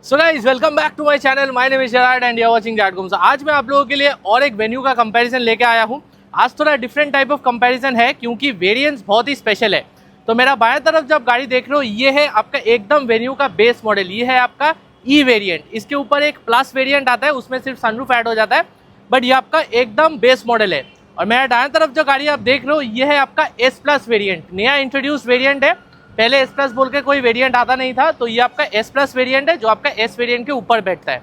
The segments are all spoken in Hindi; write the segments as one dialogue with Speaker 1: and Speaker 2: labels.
Speaker 1: So guys welcome back to my channel. My name is Jared and you are watching Zed. आज मैं आप लोगों के लिए और एक वेन्यू का कंपैरिजन लेके आया हूँ। आज थोड़ा डिफरेंट टाइप ऑफ कंपैरिजन है क्योंकि वेरिएंट्स बहुत ही स्पेशल है। तो मेरा बाएं तरफ जब गाड़ी देख रहे हो ये है आपका एकदम वेन्यू का बेस मॉडल। ये है आपका ई वेरिएंट। इसके ऊपर एक प्लस वेरिएंट आता है, उसमें सिर्फ सनरूफ ऐड हो जाता है, बट ये आपका एकदम बेस मॉडल है। और मेरा दाएं तरफ जो गाड़ी आप देख रहे हो ये है आपका एस प्लस वेरिएंट, नया इंट्रोड्यूस वेरिएंट है। पहले एस प्लस बोल के कोई वेरिएंट आता नहीं था, तो ये आपका एस प्लस वेरिएंट है जो आपका एस वेरिएंट के ऊपर बैठता है।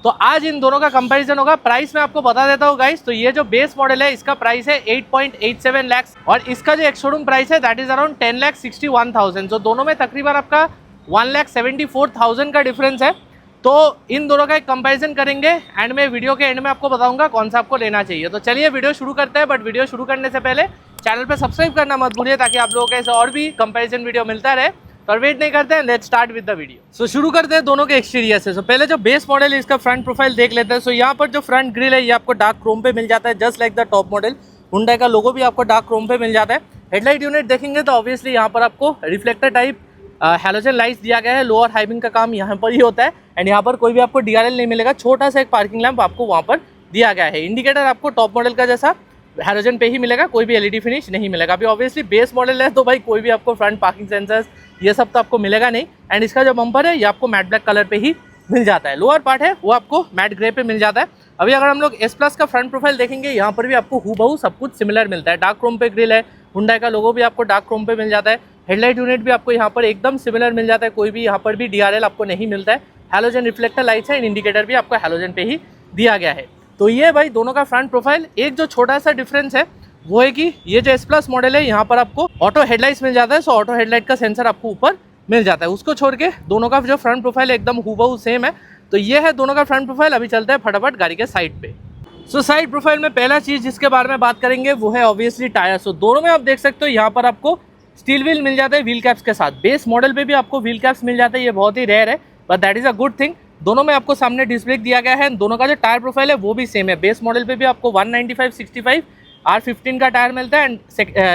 Speaker 1: तो आज इन दोनों का कंपैरिजन होगा। प्राइस मैं आपको बता देता हूँ गाइस। तो ये जो बेस मॉडल है इसका प्राइस है 8.87 लाख और इसका जो एक शोरूम प्राइस है दैट इज अराउंड 10,61,000। तो दोनों में तकरीबन आपका 1,74,000 का डिफरेंस है। तो इन दोनों का एक कंपैरिजन करेंगे एंड में वीडियो के एंड में आपको बताऊंगा कौन सा आपको लेना चाहिए। तो चलिए वीडियो शुरू करते हैं, बट वीडियो शुरू करने से पहले चैनल पे सब्सक्राइब करना मत भूलिए ताकि आप लोगों को ऐसे और भी कंपैरिजन वीडियो मिलता रहे। तो वेट नहीं करते हैं, let's start with the video. So शुरू करते हैं दोनों के एक्सटीरियर से। पहले जो बेस मॉडल है इसका फ्रंट प्रोफाइल देख लेते हैं। सो यहाँ पर जो फ्रंट ग्रिल है ये आपको डार्क क्रोम पे मिल जाता है, just like the top model. Hyundai का लोगो भी आपको डार्क क्रोम पे मिल जाता है। हेडलाइट यूनिट देखेंगे तो ऑब्वियसली यहाँ पर आपको रिफ्लेक्टर टाइप हैलोजन लाइट्स दिया गया है। लोअर हाइबिंग का काम यहाँ पर ही होता है एंड यहाँ पर कोई भी आपको डीआरएल नहीं मिलेगा। छोटा सा एक पार्किंग लैंप आपको वहाँ पर दिया गया है। इंडिकेटर आपको टॉप मॉडल का जैसा हैलोजन पे ही मिलेगा, कोई भी एलईडी फिनिश नहीं मिलेगा। अभी ऑब्वियसली बेस मॉडल है तो भाई कोई भी आपको फ्रंट पार्किंग सेंसर्स ये सब तो आपको मिलेगा नहीं। एंड इसका जो बम्पर है ये आपको मैट ब्लैक कलर पे ही मिल जाता है। लोअर पार्ट है वो आपको मैट ग्रे पे मिल जाता है। अभी अगर हम लोग एस प्लस का फ्रंट प्रोफाइल देखेंगे यहाँ पर भी आपको हूबहू सब कुछ सिमिलर मिलता है। डार्क क्रोम पे ग्रिल है, हुंडई का लोगो भी आपको डार्क क्रोम पे मिल जाता है। हेडलाइट यूनिट भी आपको यहाँ पर एकदम सिमिलर मिल जाता है, कोई भी यहाँ पर भी डीआरएल आपको नहीं मिलता है। हैलोजन रिफ्लेक्टर लाइट्स है, इंडिकेटर भी आपको हैलोजन पे ही दिया गया है। तो ये भाई दोनों का फ्रंट प्रोफाइल। एक जो छोटा सा डिफरेंस है वो है कि ये जो एस प्लस मॉडल है यहाँ पर आपको ऑटो हेडलाइट्स मिल जाता है। सो ऑटो हेडलाइट का सेंसर आपको ऊपर मिल जाता है। उसको छोड़ के दोनों का जो फ्रंट प्रोफाइल एकदम हूबहू सेम है। तो ये है दोनों का फ्रंट प्रोफाइल। अभी चलते हैं फटाफट गाड़ी के साइड पे। सो साइड प्रोफाइल में पहला चीज़ जिसके बारे में बात करेंगे वो है ऑब्वियसली टायर। सो दोनों में आप देख सकते हो यहाँ पर आपको स्टील व्हील मिल जाता है व्हील कैप्स के साथ। बेस मॉडल पे भी आपको व्हील कैप्स मिल जाते हैं, ये बहुत ही रेयर है but that is a good thing. दोनों में आपको सामने डिस्क ब्रेक दिया गया है। दोनों का जो टायर प्रोफाइल है वो भी सेम है। बेस मॉडल पे भी आपको 195/65 R15 का टायर मिलता है एंड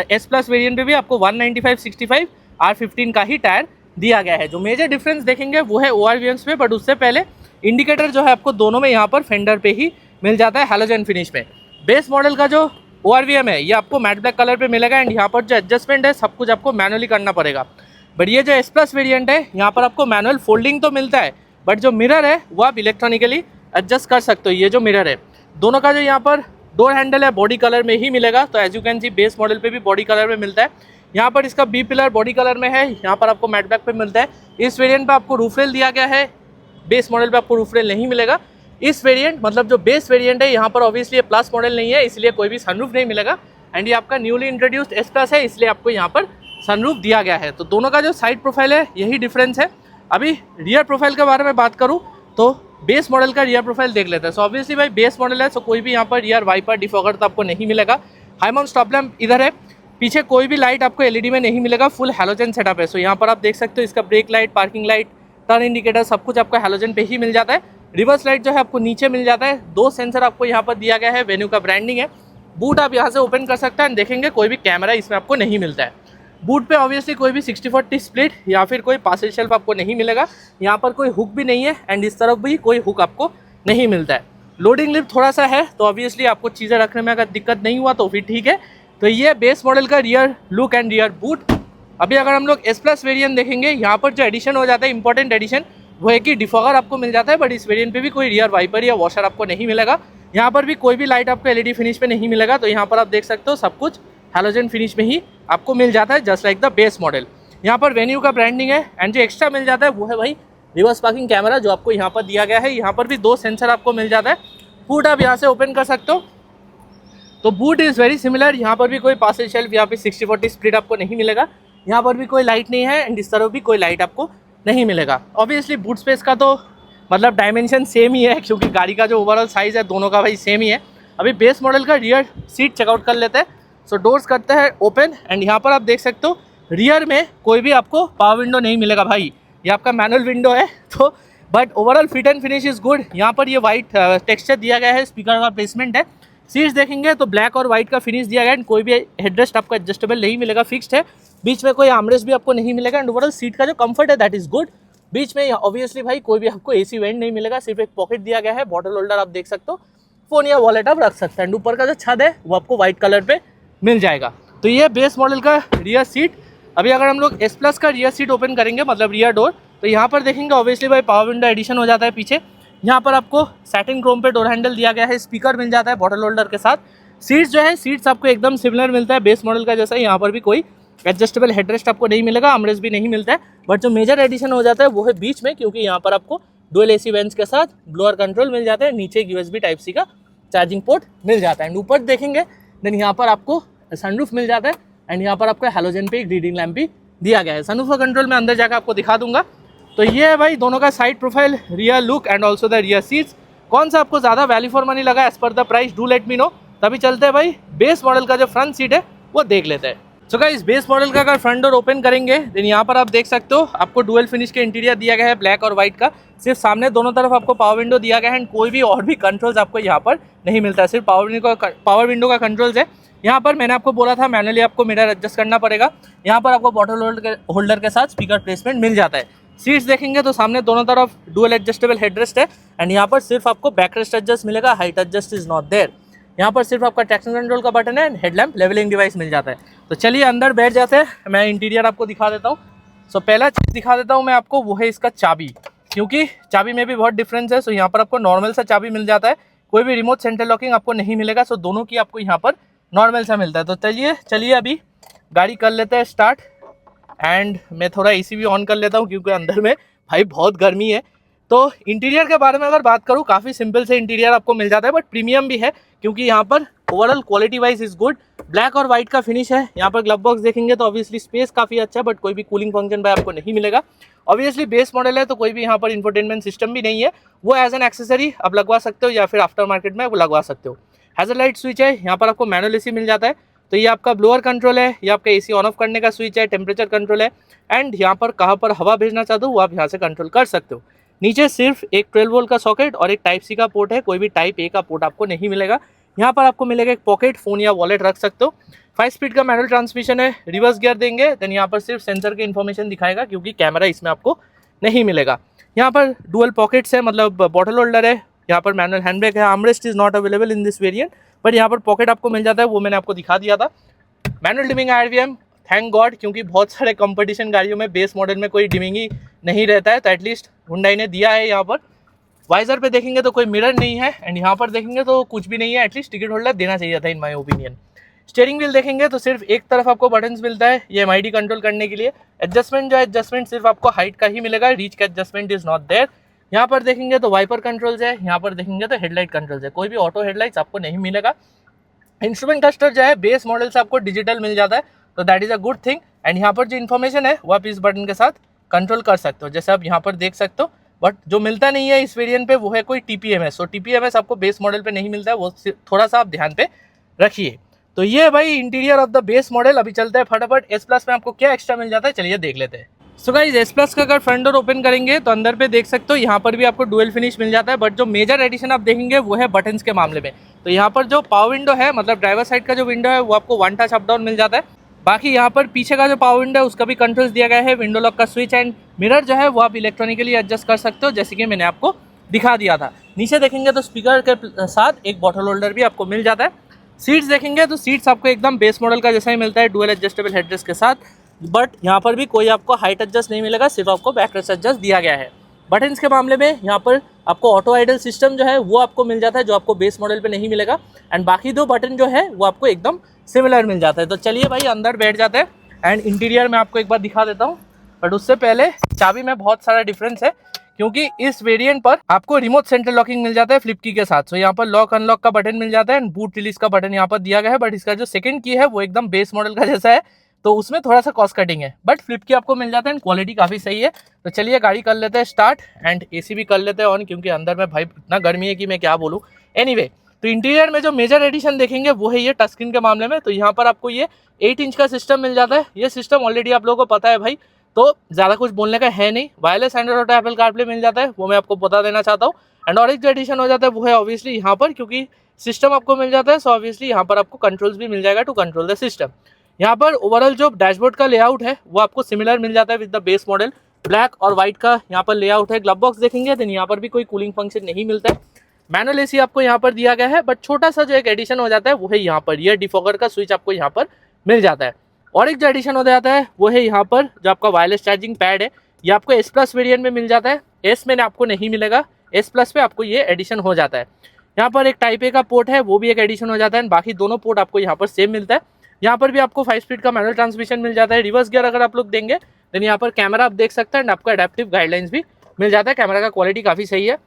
Speaker 1: एस प्लस वेरिएंट पे भी आपको 195/65 R15 का ही टायर दिया गया है। जो मेजर डिफरेंस देखेंगे वो है ORVMs पे, बट उससे पहले इंडिकेटर जो है आपको दोनों में यहाँ पर फेंडर पे ही मिल जाता है हैलोजन फिनिश में। बेस मॉडल का जो ORVM है ये आपको मैट ब्लैक कलर पे मिलेगा एंड यहाँ पर जो एडजस्टमेंट है सब कुछ आपको मैनुअली करना पड़ेगा। बट ये जो एस प्लस वेरिएंट है यहाँ पर आपको मैनुअल फोल्डिंग तो मिलता है, बट जो मिरर है वो आप इलेक्ट्रॉनिकली एडजस्ट कर सकते हो। ये जो मिरर है दोनों का जो यहाँ पर डोर हैंडल है बॉडी कलर में ही मिलेगा। तो as you can see base model पे भी बॉडी कलर में मिलता है। यहाँ पर इसका बी पिलर बॉडी कलर में है, यहाँ पर आपको मैट ब्लैक पे मिलता है। इस वेरिएंट पे आपको रूफ रेल दिया गया है, बेस मॉडल पे आपको रूफ रेल नहीं मिलेगा। इस वेरिएंट मतलब जो बेस वेरिएंट है यहाँ पर ऑब्वियसली ये प्लस मॉडल नहीं है, इसलिए कोई भी सनरूफ नहीं मिलेगा। एंड ये आपका न्यूली इंट्रोड्यूस्ड एस प्लस है, इसलिए आपको यहाँ पर सनरूफ दिया गया है। तो दोनों का जो साइड प्रोफाइल है यही डिफरेंस है। अभी रियर प्रोफाइल के बारे में बात करूँ तो बेस मॉडल का रियर प्रोफाइल देख लेते हैं। सो ऑब्वियसली भाई बेस मॉडल है तो कोई भी यहाँ पर रियर वाइपर डिफॉगर तो आपको नहीं मिलेगा। हाई माउंट स्टॉप लैम्प इधर है, पीछे कोई भी लाइट आपको एलईडी में नहीं मिलेगा, फुल हैलोजन सेटअप है। सो यहाँ पर आप देख सकते हो इसका brake light, parking light, turn indicator सब कुछ आपको हैलोजन पे ही मिल जाता है। रिवर्स लाइट जो है आपको नीचे मिल जाता है। 2 सेंसर आपको यहाँ पर दिया गया है, वेन्यू का ब्रांडिंग है। बूट आप यहाँ से ओपन कर सकते हैं, देखेंगे कोई भी कैमरा इसमें आपको नहीं मिलता है। बूट पे ऑब्वियसली कोई भी 60/40 स्प्लिट या फिर कोई पार्सल शेल्फ आपको नहीं मिलेगा। यहाँ पर कोई हुक भी नहीं है एंड इस तरफ भी कोई हुक आपको नहीं मिलता है। लोडिंग लिफ्ट थोड़ा सा है तो ऑब्वियसली आपको चीज़ें रखने में अगर दिक्कत नहीं हुआ तो फिर ठीक है। तो ये बेस मॉडल का rear look and rear boot. अभी अगर हम लोग एस प्लस वेरिएंट देखेंगे यहाँ पर जो एडिशन हो जाता है, इंपॉर्टेंट एडिशन वो है कि डिफॉगर आपको मिल जाता है, बट इस वेरिएंट पे भी कोई रियर वाइपर या वॉशर आपको नहीं मिलेगा। यहाँ पर भी कोई भी लाइट आपको एलईडी फिनिश पे नहीं मिलेगा। तो यहाँ पर आप देख सकते हो सब कुछ हैलोजन फिनिश में ही आपको मिल जाता है, just like the base model. यहाँ पर वेन्यू का ब्रांडिंग है एंड जो एक्स्ट्रा मिल जाता है वो है भाई रिवर्स पार्किंग कैमरा जो आपको यहाँ पर दिया गया है। यहाँ पर भी 2 सेंसर आपको मिल जाता है। बूट आप यहाँ से ओपन कर सकते हो। तो बूट इज़ वेरी सिमिलर। यहाँ पर भी कोई पार्सल शेल्फ या फिर 60/40 स्प्लिट आपको नहीं मिलेगा। यहाँ पर भी कोई लाइट नहीं है एंड इस तरफ भी कोई लाइट आपको नहीं मिलेगा। ऑब्वियसली बूट स्पेस का तो मतलब डायमेंशन सेम ही है क्योंकि गाड़ी का जो ओवरऑल साइज़ है दोनों का भाई सेम ही है। अभी बेस मॉडल का रियर सीट चेकआउट कर लेते हैं। सो डोर्स करते हैं ओपन एंड यहाँ पर आप देख सकते हो रियर में कोई भी आपको पावर विंडो नहीं मिलेगा भाई, ये आपका मैनुअल विंडो है। तो but overall fit and finish is good. यहाँ पर ये वाइट टेक्सचर दिया गया है, स्पीकर का प्लेसमेंट है। सीट्स देखेंगे तो ब्लैक और वाइट का फिनिश दिया गया है। कोई भी हेडरेस्ट आपको एडजस्टेबल नहीं मिलेगा, फिक्स्ड है। बीच में कोई आर्मरेस्ट भी आपको नहीं मिलेगा एंड ओवरऑल सीट का जो कंफर्ट है दैट इज़ गुड। बीच में ऑब्वियसली भाई कोई भी आपको एसी वेंट नहीं मिलेगा, सिर्फ एक पॉकेट दिया गया है, बॉटल होल्डर आप देख सकते हो, फोन या वॉलेट आप रख सकते हैं। ऊपर का जो छत है वो आपको व्हाइट कलर पे मिल जाएगा। तो ये बेस मॉडल का रियर सीट। अभी अगर हम लोग एस प्लस का रियर सीट ओपन करेंगे, मतलब रियर डोर, तो यहाँ पर देखेंगे ऑब्वियसली भाई पावर विंडो एडिशन हो जाता है पीछे। यहाँ पर आपको सैटिन क्रोम पे डोर हैंडल दिया गया है, स्पीकर मिल जाता है बॉटल होल्डर के साथ। सीट्स जो है सीट्स आपको एकदम सिमिलर मिलता है बेस मॉडल का जैसा। यहाँ पर भी कोई एडजस्टेबल हेडरेस्ट आपको नहीं मिलेगा, आर्मरेस्ट भी नहीं मिलता है। बट जो मेजर एडिशन हो जाता है वो है बीच में, क्योंकि यहाँ पर आपको डुअल एसी वेंट्स के साथ ब्लोअर कंट्रोल मिल जाता है, नीचे USB टाइप सी का चार्जिंग पोर्ट मिल जाता है। एंड ऊपर देखेंगे देन यहाँ पर आपको सनरूफ मिल जाता है, एंड यहाँ पर आपको हैलोजन पे एक रीडिंग लैम्प भी दिया गया है। सनरूफ का कंट्रोल मैं अंदर जाकर आपको दिखा दूंगा। तो ये है भाई दोनों का side profile, rear look and also the rear seats. कौन सा आपको ज़्यादा वैल्यू फॉर मनी लगा as per the price, do let me know. तभी चलते हैं भाई बेस मॉडल का जो फ्रंट सीट है वो देख लेते हैं। सो गाइस, बेस मॉडल का अगर फ्रंट डोर ओपन करेंगे देन यहाँ पर आप देख सकते हो आपको डुअल फिनिश के इंटीरियर दिया गया है, ब्लैक और व्हाइट का। सिर्फ सामने दोनों तरफ आपको पावर विंडो दिया गया है, एंड कोई भी और भी कंट्रोल्स आपको यहाँ पर नहीं मिलता है, सिर्फ पावर विंडो का कंट्रोल्स है। यहाँ पर मैंने आपको बोला था मैनुअली आपको मिरर एडजस्ट करना पड़ेगा। यहाँ पर आपको बॉटल होल्डर के साथ स्पीकर प्लेसमेंट मिल जाता है। सीट्स देखेंगे तो सामने दोनों तरफ डुअल एडजस्टेबल हेडरेस्ट है, एंड यहाँ पर सिर्फ आपको बैकरेस्ट एडजस्ट मिलेगा, height adjust is not there. यहाँ पर सिर्फ आपका ट्रैक्शन कंट्रोल का बटन है एंड हेडलैम्प लेवलिंग डिवाइस मिल जाता है। तो चलिए अंदर बैठ जाते हैं, मैं इंटीरियर आपको दिखा देता हूँ। सो पहला चीज़ दिखा देता हूँ मैं आपको, वो है इसका चाबी, क्योंकि चाबी में भी बहुत डिफरेंस है। सो यहाँ पर आपको नॉर्मल सा चाबी मिल जाता है, कोई भी रिमोट सेंट्रल लॉकिंग आपको नहीं मिलेगा। सो दोनों की आपको यहाँ पर नॉर्मल सा मिलता है। तो चलिए अभी गाड़ी कर लेते हैं स्टार्ट, एंड मैं थोड़ा AC भी ऑन कर लेता हूँ क्योंकि अंदर में भाई बहुत गर्मी है। तो इंटीरियर के बारे में अगर बात करूँ, काफ़ी सिंपल से इंटीरियर आपको मिल जाता है, बट प्रीमियम भी है क्योंकि यहाँ पर overall quality wise is good. Black और वाइट का फिनिश है। यहाँ पर ग्लव बॉक्स देखेंगे तो ऑब्वियसली स्पेस काफ़ी अच्छा है, बट कोई भी कूलिंग फंक्शन भाई आपको नहीं मिलेगा। ऑब्वियसली बेस मॉडल है तो कोई भी यहाँ पर इंफोटेनमेंट सिस्टम भी नहीं है, वो एज एन एक्सेसरी आप लगवा सकते हो या फिर आफ्टर मार्केट में वो लगवा सकते हो। हैज़र लाइट स्विच है, यहाँ पर आपको मैनुअल AC मिल जाता है। तो ये आपका ब्लोअर कंट्रोल है, ये आपका AC ऑन ऑफ करने का स्विच है, टेम्परेचर कंट्रोल है, एंड यहाँ पर कहाँ पर हवा भेजना चाहते हो वो आप यहाँ से कंट्रोल कर सकते हो। नीचे सिर्फ एक 12 वोल्ट का सॉकेट और एक टाइप C का पोर्ट है, कोई भी टाइप A का पोर्ट आपको नहीं मिलेगा। यहाँ पर आपको मिलेगा एक पॉकेट, फ़ोन या वॉलेट रख सकते हो। 5 स्पीड का मैनुअल ट्रांसमिशन है, रिवर्स गियर देंगे देन यहाँ पर सिर्फ सेंसर की इन्फॉर्मेशन दिखाएगा क्योंकि कैमरा इसमें आपको नहीं मिलेगा। यहाँ पर डुअल पॉकेट्स है, मतलब बॉटल होल्डर है, यहाँ पर मैनुअल हैंड ब्रेक है। Armrest is not available in this variant, but यहाँ पर पॉकेट आपको मिल जाता है, वो मैंने आपको दिखा दिया था। Manual dimming IRVM, thank God, क्योंकि बहुत सारे कंपटीशन गाड़ियों में बेस मॉडल में कोई डिमिंग ही नहीं रहता है, तो एटलीस्ट हुंडई ने दिया है। यहाँ पर वाइजर पे देखेंगे तो कोई मिरर नहीं है, एंड यहाँ पर देखेंगे तो कुछ भी नहीं है, एटलीस्ट टिकट होल्डर देना चाहिए था in my opinion. Steering wheel देखेंगे तो सिर्फ एक तरफ आपको बटन्स मिलता है, ये MID कंट्रोल करने के लिए। एडजस्टमेंट जो है एडजस्टमेंट सिर्फ आपको हाइट का ही मिलेगा, रीच का एडजस्टमेंट इज नॉट देयर। यहाँ पर देखेंगे तो वाइपर कंट्रोल्स है, यहाँ पर देखेंगे तो हेडलाइट कंट्रोल्स है, कोई भी ऑटो हेडलाइट्स आपको नहीं मिलेगा। इंस्ट्रूमेंट क्लस्टर जो है बेस मॉडल से आपको डिजिटल मिल जाता है, तो that is a good thing. And यहाँ पर जो इन्फॉर्मेशन है वो आप इस बटन के साथ कंट्रोल कर सकते हो, जैसे आप यहाँ पर देख सकते हो। बट जो मिलता नहीं है इस वेरिएंट पे वो है कोई TPMS। सो TPMS आपको बेस मॉडल पे नहीं मिलता है, वो थोड़ा सा आप ध्यान पे रखिए। तो ये है भाई interior of the base model. अभी चलते हैं फटाफट S प्लस में आपको क्या एक्स्ट्रा मिल जाता है, चलिए देख लेते हैं। सो गाइस, S प्लस का अगर फ्रंट डोर ओपन करेंगे तो अंदर पे देख सकते हो यहाँ पर भी आपको डुअल फिनिश मिल जाता है, बट जो मेजर एडिशन आप देखेंगे वो है बटन्स के मामले में। तो यहाँ पर जो पावर विंडो है, मतलब ड्राइवर साइड का जो विंडो है वो आपको वन टच अप डाउन मिल जाता है। बाकी यहाँ पर पीछे का जो पावर विंडो है उसका भी कंट्रोल्स दिया गया है, विंडो लॉक का स्विच एंड मिरर जो है वो आप इलेक्ट्रॉनिकली एडजस्ट कर सकते हो, जैसे कि मैंने आपको दिखा दिया था। नीचे देखेंगे तो स्पीकर के साथ एक बॉटल होल्डर भी आपको मिल जाता है। सीट्स देखेंगे तो सीट्स आपको एकदम बेस मॉडल का जैसा ही मिलता है, डुअल एडजस्टेबल हेडरेस्ट के साथ, बट यहाँ पर भी कोई आपको हाइट एडजस्ट नहीं मिलेगा, सिर्फ आपको बैकरेस्ट एडजस्ट दिया गया है। बटन्स के मामले में यहाँ पर आपको ऑटो आइडल सिस्टम जो है वो आपको मिल जाता है, जो आपको बेस मॉडल पे नहीं मिलेगा, एंड बाकी दो बटन जो है वो आपको एकदम सिमिलर मिल जाता है। तो चलिए भाई अंदर बैठ जाते हैं एंड इंटीरियर में आपको एक बार दिखा देता हूँ। बट उससे पहले चाबी में बहुत सारा डिफरेंस है, क्योंकि इस वेरिएंट पर आपको रिमोट सेंट्रल लॉकिंग मिल जाता है फ्लिप की के साथ। सो यहाँ पर लॉक अनलॉक का बटन मिल जाता है एंड बूट रिलीज का बटन यहाँ पर दिया गया है, बट इसका जो सेकंड की है वो एकदम बेस मॉडल का जैसा है, तो उसमें थोड़ा सा कॉस्ट कटिंग है, बट फ्लिप की आपको मिल जाता है एंड क्वालिटी काफ़ी सही है। तो चलिए गाड़ी कर लेते हैं स्टार्ट एंड AC भी कर लेते हैं ऑन, क्योंकि अंदर में भाई इतना गर्मी है कि मैं क्या बोलूँ। एनीवे, तो इंटीरियर में जो मेजर एडिशन देखेंगे वो है ये टच स्क्रीन के मामले में। तो यहाँ पर आपको ये 8 इंच का सिस्टम मिल जाता है। ये सिस्टम ऑलरेडी आप लोगों को पता है भाई, तो ज़्यादा कुछ बोलने का है नहीं। Wireless Android Auto Apple CarPlay मिल जाता है, वो मैं आपको बता देना चाहता हूँ। एंड और एक जो एडिशन हो जाता है वो है ऑब्वियसली यहाँ पर, क्योंकि सिस्टम आपको मिल जाता है, सो ऑब्वियसली यहाँ पर आपको कंट्रोल्स भी मिल जाएगा टू कंट्रोल द सिस्टम। यहाँ पर ओवरऑल जो डैशबोर्ड का लेआउट है वो आपको सिमिलर मिल जाता है with the base model. Black और व्हाइट का यहाँ पर लेआउट है। ग्लव बॉक्स देखेंगे देन यहाँ पर भी कोई कूलिंग फंक्शन नहीं मिलता है। मैनुअल एसी आपको यहाँ पर दिया गया है, बट छोटा सा जो एक एडिशन हो जाता है वो है यहाँ पर, ये डिफॉगर का स्विच आपको यहाँ पर मिल जाता है। और एक जो एडिशन हो जाता है वो है यहाँ पर जो आपका वायरलेस चार्जिंग पैड है, ये आपको एस प्लस वेरिएंट में मिल जाता है। एस में आपको नहीं मिलेगा, एस प्लस पे आपको ये एडिशन हो जाता है। यहाँ पर एक टाइप ए का पोर्ट है, वो भी एक एडिशन हो जाता है। बाकी दोनों पोर्ट आपको यहाँ पर सेम मिलता है। यहाँ पर भी आपको 5 स्पीड का मैनुअल ट्रांसमिशन मिल जाता है। रिवर्स गियर अगर आप लोग देंगे देन यहाँ पर कैमरा आप देख सकते हैं एंड आपको एडेप्टिव गाइडलाइंस भी मिल जाता है। कैमरा का क्वालिटी काफ़ी सही है।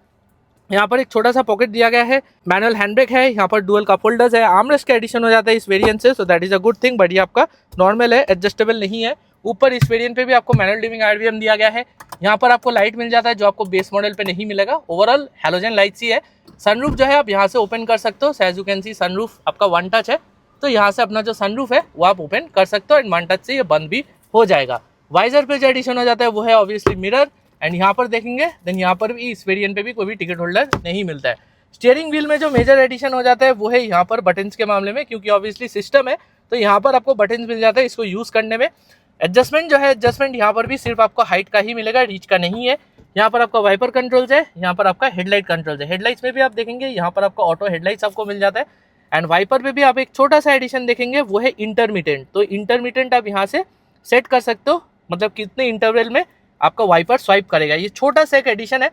Speaker 1: यहाँ पर एक छोटा सा पॉकेट दिया गया है, मैनुअल हैंडब्रेक है, यहाँ पर डुअल कप होल्डर्स है, आर्मरेस्ट का एडिशन हो जाता है इस वेरिएंट से, so that is a good thing. But ये आपका नॉर्मल है, एडजस्टेबल नहीं है। ऊपर इस वेरिएंट पे भी आपको मैनुअल डिमिंग आरवीएम दिया गया है। यहाँ पर आपको लाइट मिल जाता है जो आपको बेस मॉडल पे नहीं मिलेगा। ओवरऑल हैलोजन लाइट्स ही है। सनरूफ जो है आप यहाँ से ओपन कर सकते हो। As you can see sunroof आपका वन टच है, तो यहाँ से अपना जो सनरूफ है वो आप ओपन कर सकते हो एंड वन टच से ये बंद भी हो जाएगा। वाइजर पे जो एडिशन हो जाता है वो है ऑब्वियसली मिरर एंड यहाँ पर देखेंगे देन यहाँ पर भी इस वेरिएंट पे भी कोई भी टिकट होल्डर नहीं मिलता है। स्टीयरिंग व्हील में जो मेजर एडिशन हो जाता है वो है यहाँ पर बटन्स के मामले में, क्योंकि ऑब्वियसली सिस्टम है तो यहाँ पर आपको बटन्स मिल जाता है इसको यूज करने में। एडजस्टमेंट जो है एडजस्टमेंट यहाँ पर भी सिर्फ आपको हाइट का ही मिलेगा, रीच का नहीं है। यहाँ पर आपका वाइपर कंट्रोल्स है, यहाँ पर आपका हेडलाइट कंट्रोल्स है। हेडलाइट्स में भी आप देखेंगे यहाँ पर आपका ऑटो हेडलाइट्स आपको मिल जाता है एंड वाइपर पे भी आप एक छोटा सा एडिशन देखेंगे वो है इंटरमीडिएट। तो इंटरमीडिएट आप यहाँ से सेट कर सकते हो, मतलब कितने इंटरवल में आपका वाइपर स्वाइप करेगा। ये छोटा सा एक एडिशन है।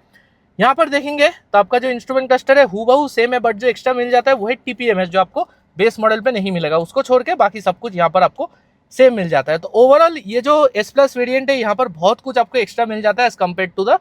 Speaker 1: यहाँ पर देखेंगे तो आपका जो इंस्ट्रूमेंट क्लस्टर है हूबहू सेम है, बट जो एक्स्ट्रा मिल जाता है वो है टीपीएमएस, जो आपको बेस मॉडल पे नहीं मिलेगा। उसको छोड़ के बाकी सब कुछ यहाँ पर आपको सेम मिल जाता है। तो ओवरऑल ये जो एस प्लस वेरियंट है यहाँ पर बहुत कुछ आपको एक्स्ट्रा मिल जाता है as compare to the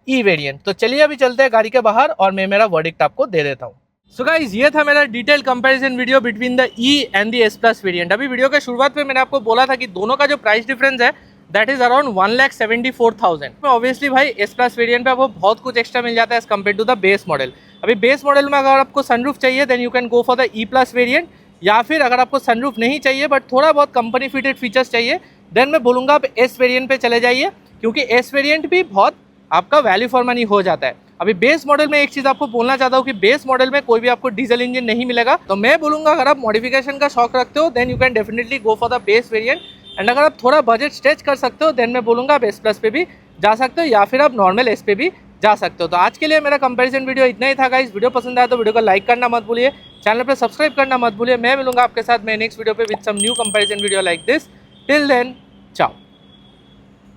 Speaker 1: E variant. तो चलिए अभी चलते हैं गाड़ी के बाहर और मैं मेरा वर्डिक्ट आपको दे देता हूँ। सो गाइस ये था मेरा detail comparison video between the E and the S plus variant. अभी वीडियो के शुरुआत में मैंने आपको बोला था कि दोनों का जो प्राइस डिफरेंस है दैट इज अराउंड 1,74,000। ऑब्वियसली भाई एस प्लस वेरियंट पे आपको बहुत कुछ एक्स्ट्रा मिल जाता है as compare to the base model. अभी बेस मॉडल में अगर आपको सनरूफ चाहिए then you can go for the E plus variant, या फिर अगर आपको सनरूफ नहीं चाहिए बट थोड़ा बहुत कंपनी फिटेड फीचर्स चाहिए देन मैं बोलूँगा आप एस वेरियंट पे चले जाइए, क्योंकि एस वेरियंट भी बहुत आपका वैल्यू फॉर मनी हो जाता है। अभी बेस मॉडल में एक चीज़ आपको बोलना चाहता हूँ कि बेस मॉडल में कोई भी आपको डीजल इंजन नहीं मिलेगा। तो मैं बोलूँगा अगर आप मॉडिफिकेशन का शौक रखते हो then you can definitely go for the base variant and अगर आप थोड़ा बजट स्ट्रेच कर सकते हो देन मैं बोलूँगा आप एस प्लस पे भी जा सकते हो या फिर आप नॉर्मल एस पे भी जा सकते हो। तो आज के लिए मेरा कंपैरिजन वीडियो इतना ही था गाइस। वीडियो पसंद आया तो वीडियो को लाइक करना मत भूलिए, चैनल पे सब्सक्राइब करना मत भूलिए। मैं मिलूंगा आपके साथ मैं नेक्स्ट वीडियो पे with some new comparison video like this. Till then, ciao।